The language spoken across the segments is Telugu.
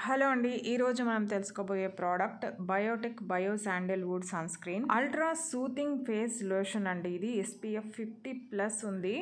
హలో అండి, ఈరోజు మనం తెలుసుకోబోయే product Biotique bio sandalwood sunscreen ultra soothing face lotion అండి. ఇది SPF 50+ ఉంది.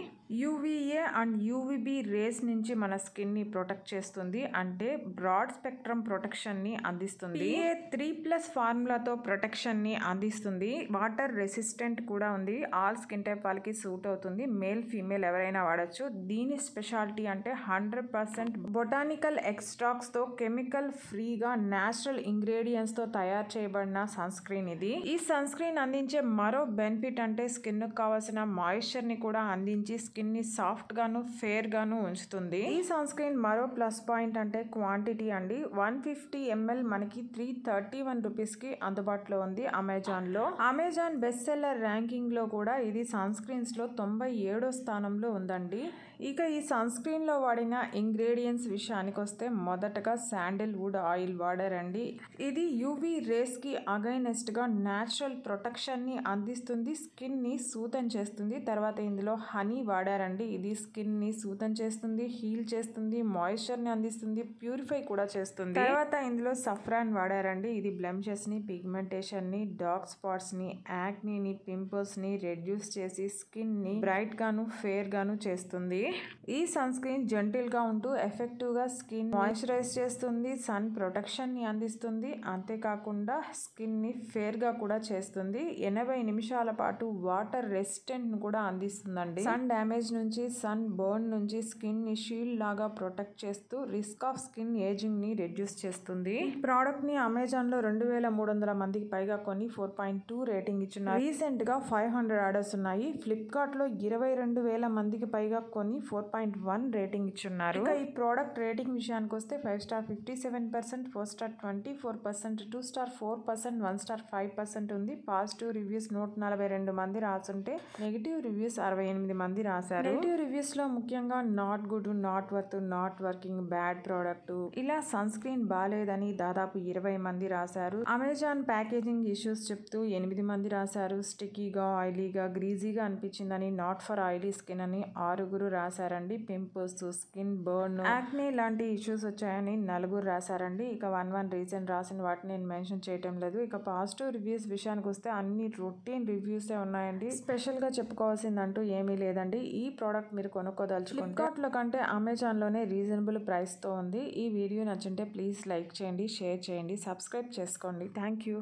UVA అండ్ UVB రేస్ నుంచి మన స్కిన్ ని ప్రొటెక్ట్ చేస్తుంది. అంటే బ్రాడ్ స్పెక్ట్రమ్ ప్రొటెక్షన్ ని అందిస్తుంది. PA3+ ఫార్ములాతో ప్రొటెక్షన్ ని అందిస్తుంది. వాటర్ రెసిస్టెంట్ కూడా ఉంది. ఆల్ స్కిన్ టైప్ వాళ్ళకి సూట్ అవుతుంది. మేల్ ఫీమేల్ ఎవరైనా వాడచ్చు. దీని స్పెషాలిటీ అంటే 100% బొటానికల్ ఎక్స్ట్రాక్ట్స్ తో కెమికల్ ఫ్రీగా న్యాచురల్ ఇంగ్రీడియంట్స్ తో తయారు చేయబడిన సన్ స్క్రీన్ ఇది. ఈ సన్ స్క్రీన్ అందించే మరో బెనిఫిట్ అంటే స్కిన్ కు కావాల్సిన మాయిశ్చర్ ని కూడా అందించి స్కిన్ ని సాఫ్ట్ గాను ఫేర్ గాను ఉంచుతుంది. ఈ సన్ స్క్రీన్ మరో ప్లస్ పాయింట్ అంటే క్వాంటిటీ అండి. 150 ml మనకి 331 రూపీస్ కి అందుబాటులో ఉంది అమెజాన్ లో. అమెజాన్ బెస్ట్ సెల్లర్ ర్యాంకింగ్ లో కూడా ఇది సన్ స్క్రీన్స్ లో 97వ స్థానంలో ఉందండి. ఇక ఈ సన్ స్క్రీన్ లో వాడిన ఇంగ్రీడియంట్స్ విషయానికి వస్తే మొదటగా శాండిల్వుడ్ ఆయిల్ వాడారండి. ఇది UV రేస్ కి అగైనెస్ట్ గా న్యాచురల్ ప్రొటెక్షన్ ని అందిస్తుంది. స్కిన్ ని సూతన్ చేస్తుంది. తర్వాత ఇందులో హనీ వాడారండి. ఇది స్కిన్ ని సూతన్ చేస్తుంది, హీల్ చేస్తుంది, మాయిశ్చర్ ని అందిస్తుంది, ప్యూరిఫై కూడా చేస్తుంది. తర్వాత ఇందులో సఫ్రాన్ వాడారండి. ఇది బ్లెమిషెస్ ని, పిగ్మెంటేషన్ ని, డార్క్ స్పాట్స్ ని, యాక్నీ ని, పింపుల్స్ ని రెడ్యూస్ చేసి స్కిన్ ని బ్రైట్ గాను ఫేర్ గాను చేస్తుంది. ఈ సన్ స్క్రీన్ జెంటిల్ గా ఉంటూ ఎఫెక్టివ్ గా స్కిన్ మాయిశ్చరైజ్ చేస్తుంది, సన్ ప్రొటెక్షన్ ని అందిస్తుంది. అంతేకాకుండా స్కిన్ ని ఫేర్ గా కూడా చేస్తుంది. 80 నిమిషాల పాటు వాటర్ రెసిస్టెంట్ ను కూడా అందిస్తుందండి. సన్ డ్యామేజ్ నుంచి, సన్ బర్న్ నుంచి స్కిన్ ని షీల్డ్ లాగా ప్రొటెక్ట్ చేస్తూ రిస్క్ ఆఫ్ స్కిన్ ఏజింగ్ ని రెడ్యూస్ చేస్తుంది. ఈ ప్రోడక్ట్ ని అమెజాన్ లో 2300 మందికి పైగా కొని 4.2 రేటింగ్ ఇచ్చున్నారు. రీసెంట్ గా 500 ఆర్డర్స్ ఉన్నాయి. ఫ్లిప్కార్ట్ లో 22,000 మందికి పైగా కొని 4.1 రేటింగ్ ఇచ్చున్నారు. ఇక ఈ ప్రోడక్ట్ రేటింగ్ విషయానికి వస్తే 5 స్టార్ 57%, 4 స్టార్ 24%, 2 స్టార్ 4%, 1 స్టార్ 5% ఉంది. పాజిటివ్ రివ్యూస్ 142 మంది రాసుంటే నెగిటివ్ రివ్యూస్ 68 మంది రాశారు. నెగిటివ్ రివ్యూస్ లో ముఖ్యంగా not good, not worth, not working, bad product, ఇలా సన్ స్క్రీన్ బాలేదని దాదాపు 20 మంది రాశారు. అమెజాన్ ప్యాకేజింగ్ ఇష్యూస్ చెప్తూ 8 మంది రాశారు. స్టిక్కీగా, ఆయిలీగా, గ్రీజీగా అనిపించిందని, నాట్ ఫర్ ఆయిలీ స్కిన్ అని 6 రాశారండి. పింపుల్స్, స్కిన్ బర్న్, యాక్నే లాంటి ఇష్యూస్ వచ్చాయని 4 రాశారండి. ఇక 1 రీజన్ రాసిన వాటిని నేను మెన్షన్ చేయటం లేదు. ఇక పాజిటివ్ రివ్యూస్ విషయానికి వస్తే అన్ని రొటీన్ రివ్యూసే ఉన్నాయండి. స్పెషల్ గా చెప్పుకోవాల్సిందంటూ ఏమీ లేదండి. ఈ ప్రోడక్ట్ మీరు కొనుక్కోదలుచుకుంటే ఫ్లిప్కార్ట్ లో కంటే అమెజాన్ లోనే రీజనబుల్ ప్రైస్ తో ఉంది. ఈ వీడియో నచ్చుంటే ప్లీజ్ లైక్ చేయండి, షేర్ చేయండి, సబ్స్క్రైబ్ చేసుకోండి. Thank you.